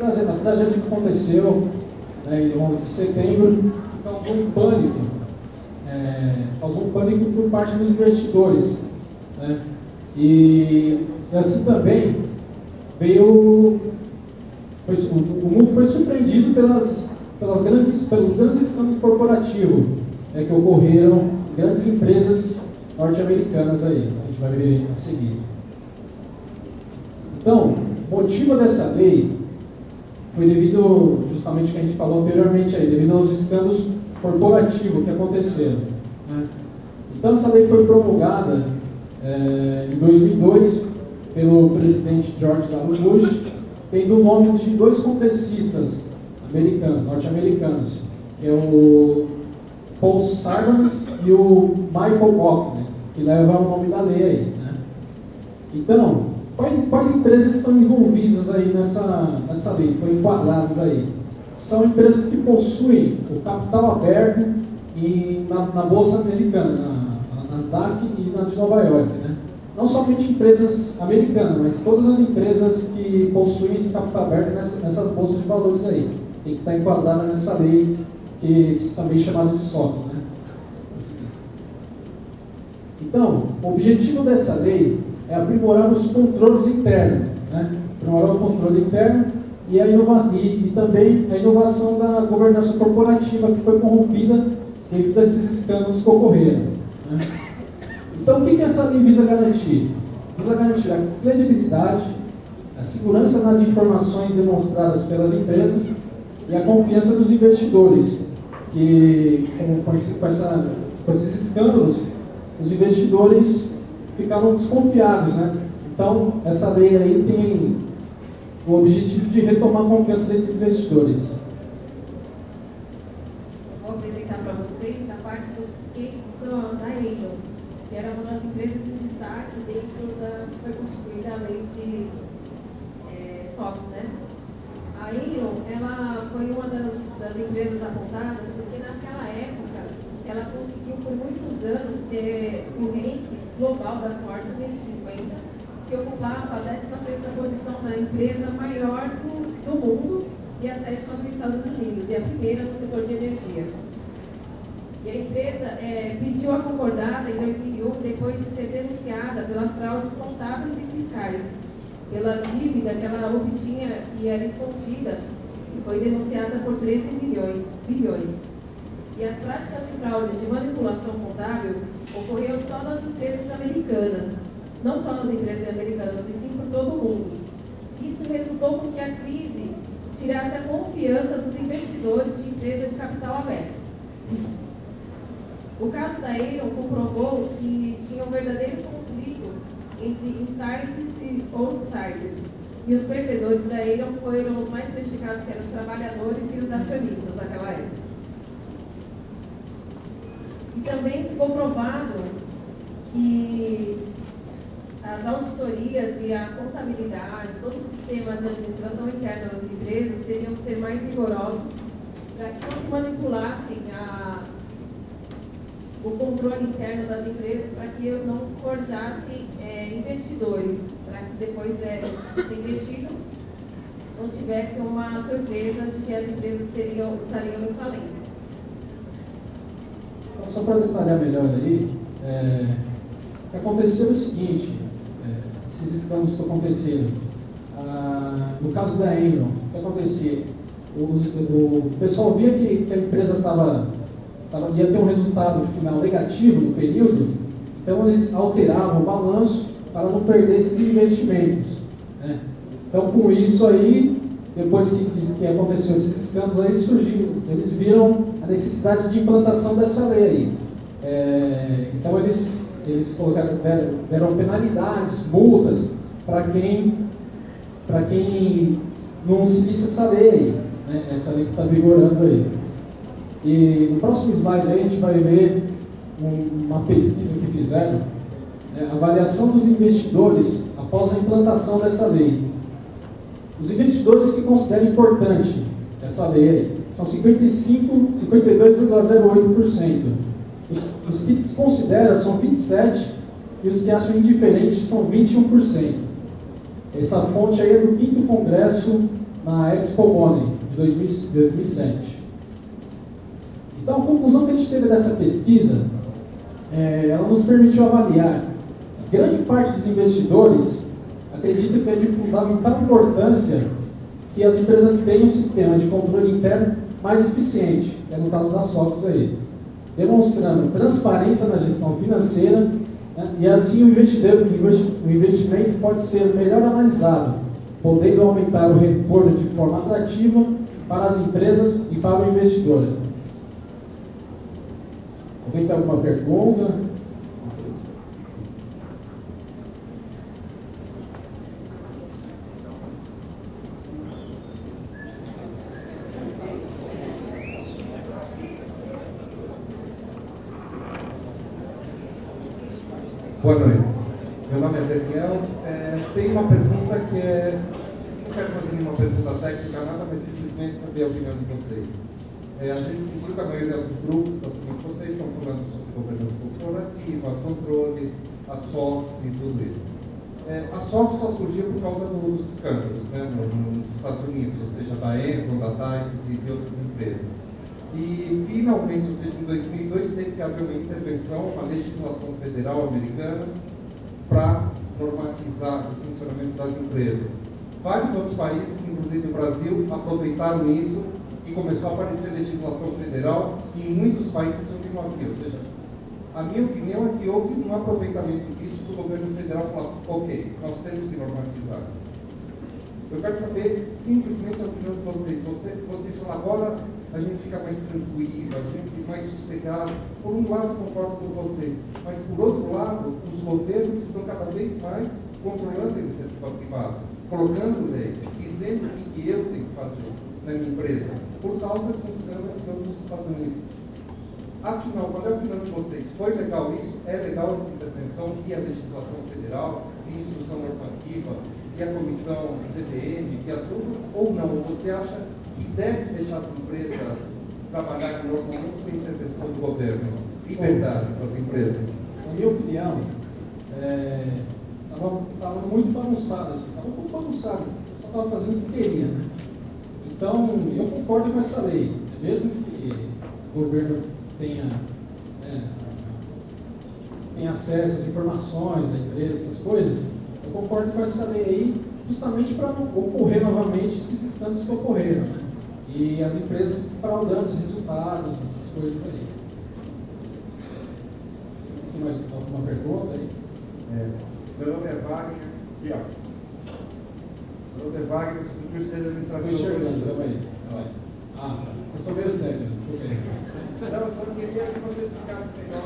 A tragédia que aconteceu, né, em 11 de setembro causou um pânico por parte dos investidores, né? E assim também o mundo foi surpreendido pelos grandes escândalos corporativos, né, que ocorreram em grandes empresas norte-americanas aí, a gente vai ver a seguir. Então, o motivo dessa lei foi devido, justamente ao que a gente falou anteriormente aí, devido aos escândalos corporativos que aconteceram, né? Então, essa lei foi promulgada em 2002 pelo presidente George W. Bush, tendo o nome de dois congressistas norte-americanos, que é o Paul Sarbanes e o Michael Boxley, que leva o nome da lei aí, né? Então, quais empresas estão envolvidas aí nessa lei, foram enquadradas aí? São empresas que possuem o capital aberto na Bolsa Americana, na Nasdaq e na de Nova York, né? Não somente empresas americanas, mas todas as empresas que possuem esse capital aberto nessas bolsas de valores aí. Tem que estar enquadrada nessa lei, que também é chamada de SOX, né? Então, o objetivo dessa lei é aprimorar os controles internos, né? Aprimorar o controle interno e também a inovação da governança corporativa que foi corrompida devido a esses escândalos que ocorreram, né? Então, o que essa lei visa garantir? Visa garantir a credibilidade, a segurança nas informações demonstradas pelas empresas e a confiança dos investidores, que com esses escândalos, os investidores ficaram desconfiados, né? Então, essa lei aí tem o objetivo de retomar a confiança desses investidores. Vou apresentar para vocês a parte da Enel, que era uma das empresas de destaque dentro foi constituída a lei de SOX, né? A Enel, ela foi uma das empresas apontadas porque naquela época ela conseguiu por muitos anos ter o ranking global da Fortune 50, que ocupava a 16ª posição da empresa maior do mundo e a 7ª dos Estados Unidos, e a primeira no setor de energia. E a empresa pediu a concordata em 2001, depois de ser denunciada pelas fraudes contábeis e fiscais, pela dívida que ela obtinha e era escondida, e foi denunciada por 13 bilhões. E as práticas de fraude de manipulação contábil ocorreram só nas empresas americanas, não só nas empresas americanas, e sim por todo o mundo. Isso resultou com que a crise tirasse a confiança dos investidores de empresas de capital aberto. O caso da Enel comprovou que tinha um verdadeiro conflito entre insiders e outsiders, e os perdedores da Enel foram os mais prejudicados, que eram os trabalhadores e os acionistas daquela época. E também ficou provado que as auditorias e a contabilidade, todo o sistema de administração interna das empresas teriam que ser mais rigorosos para que não se manipulassem o controle interno das empresas, para que não forjasse investidores, para que depois de ser investido não tivesse uma surpresa de que as empresas estariam em falência. Então, só para detalhar melhor aí, o que aconteceu é o seguinte, esses escândalos que aconteceram. No caso da Enel, o que acontecia? O pessoal via que a empresa ia ter um resultado final negativo no período, então eles alteravam o balanço para não perder esses investimentos, né? Então, com isso aí, depois que aconteceu esses escândalos aí, eles viram a necessidade de implantação dessa lei aí. Então, eles deram penalidades, multas para quem não seguisse essa lei aí, né? Essa lei que está vigorando aí. E no próximo slide aí a gente vai ver uma pesquisa que fizeram, a avaliação dos investidores após a implantação dessa lei. Os investidores que consideram importante essa lei aí são 52,08%. Os que desconsideram são 27% e os que acham indiferente são 21%. Essa fonte aí é do 5º Congresso na Expo Money de 2007. Então, a conclusão que a gente teve dessa pesquisa, ela nos permitiu avaliar que grande parte dos investidores acredita que é de fundamental importância que as empresas tenham um sistema de controle interno mais eficiente, que é no caso da SOX aí, demonstrando transparência na gestão financeira, né, e assim o investimento pode ser melhor analisado, podendo aumentar o retorno de forma atrativa para as empresas e para os investidores. Alguém tem alguma pergunta? Boa noite. Meu nome é Daniel. Tem uma pergunta que não quero fazer nenhuma pergunta técnica, nada, mas simplesmente saber a opinião de vocês. A gente sentiu que a maioria dos grupos, da opinião que vocês estão falando sobre governança corporativa, controles, a SOX e tudo isso. A SOX só surgiu por causa dos escândalos, né, nos Estados Unidos, ou seja, da Enron, da Types e de outras empresas. E, finalmente, ou seja, em 2002, teve que haver uma intervenção, uma legislação federal americana para normatizar o funcionamento das empresas. Vários outros países, inclusive o Brasil, aproveitaram isso e começou a aparecer legislação federal e em muitos países onde não havia. Ou seja, a minha opinião é que houve um aproveitamento disso do governo federal falar, ok, nós temos que normatizar. Eu quero saber simplesmente a opinião de vocês. Vocês falam, agora a gente fica mais tranquilo, a gente mais sossegado. Por um lado, concordo com vocês, mas por outro lado, os governos estão cada vez mais controlando a iniciativa privada, colocando leis, dizendo o que eu tenho que fazer na minha empresa, por causa do escândalo nos Estados Unidos. Afinal, qual é a opinião de vocês? Foi legal isso? É legal essa intervenção via legislação federal, via instrução normativa, via comissão CVM, via tudo, ou não? Você acha que deve deixar as empresas trabalharem normalmente sem intervenção do governo? Liberdade para as empresas? Na minha opinião, estava muito bagunçado, estava um pouco bagunçado, só estava fazendo o que queria, né? Então, eu concordo com essa lei, mesmo que o governo tenha acesso às informações da empresa, essas coisas, eu concordo com essa lei aí, justamente para não ocorrer novamente esses escândalos que ocorreram, né? E as empresas fraudando os resultados, essas coisas aí. Tem mais alguma pergunta aí? Meu nome é Wagner. Aqui, ó. Meu nome é Wagner, do curso de administração. Estou enxergando também. Eu sou meio sério. Não, eu só queria que você explicasse melhor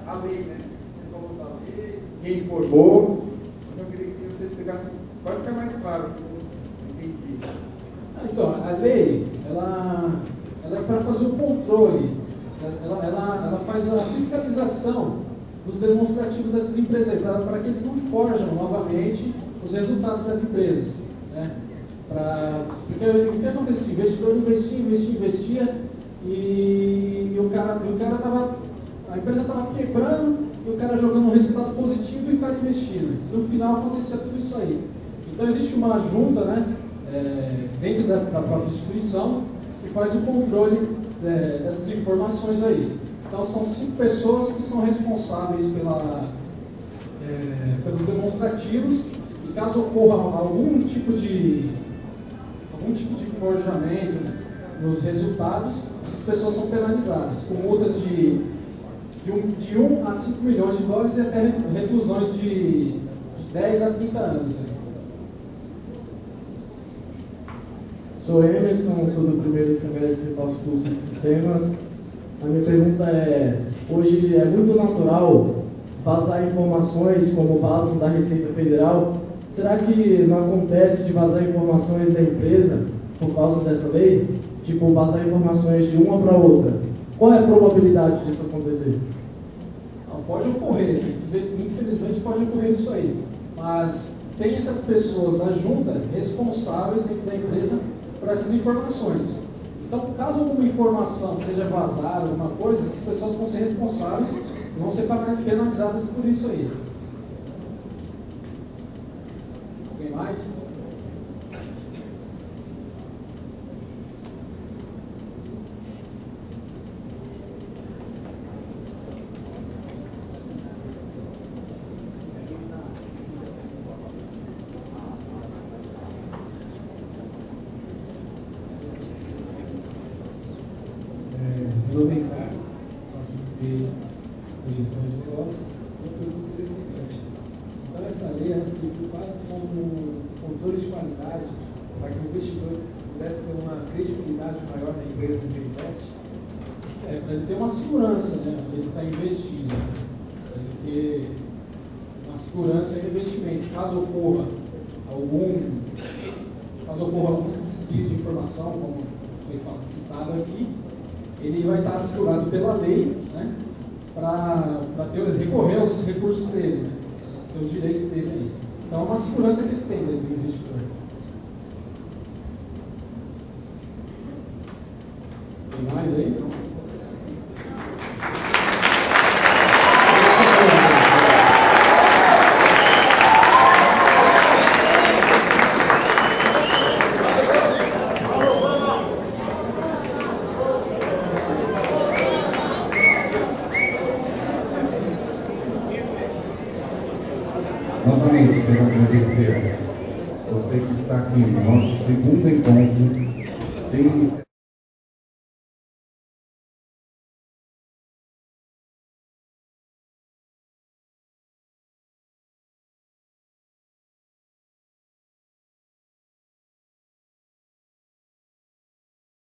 a lei, né? Você falou da lei, quem informou. Mas eu queria que você explicasse, pode ficar mais claro, eu entendi. Então, a lei, ela é para fazer o controle, ela faz a fiscalização dos demonstrativos dessas empresas, para que eles não forjam novamente os resultados das empresas, né? Porque o que acontecia? O investidor investia e a empresa estava quebrando e o cara jogando um resultado positivo e o cara investindo. No final acontecia tudo isso aí. Então existe uma junta, né, dentro da própria instituição que faz o controle dessas informações aí. Então são 5 pessoas que são responsáveis pelos demonstrativos e caso ocorra algum tipo de forjamento, né, nos resultados, essas pessoas são penalizadas com multas de 1 a 5 milhões de dólares e até reclusões de 10 a 30 anos. Né? Sou Emerson, sou do primeiro semestre do nosso curso de sistemas. A minha pergunta é, hoje é muito natural vazar informações como vazam da Receita Federal. Será que não acontece de vazar informações da empresa por causa dessa lei? Tipo, vazar informações de uma para outra. Qual é a probabilidade disso acontecer? Não, pode ocorrer, infelizmente pode ocorrer isso aí. Mas tem essas pessoas da junta responsáveis dentro da empresa por essas informações. Então, caso alguma informação seja vazada, alguma coisa, essas pessoas vão ser responsáveis e vão ser penalizadas por isso aí. Alguém mais? lei ela serviu quase como um controle de qualidade para que o investidor pudesse ter uma credibilidade maior na empresa onde ele investe? Para ele ter uma segurança, né? Ele está investindo, ele ter uma segurança no investimento. Caso ocorra algum desvio de informação, como foi citado aqui, ele vai estar assegurado pela lei, né? Para recorrer aos recursos dele, né? Ter os direitos dele aí. Então é uma segurança que ele tem dentro do investidor. Tem mais aí? Novamente, quero agradecer você que está aqui no nosso segundo encontro.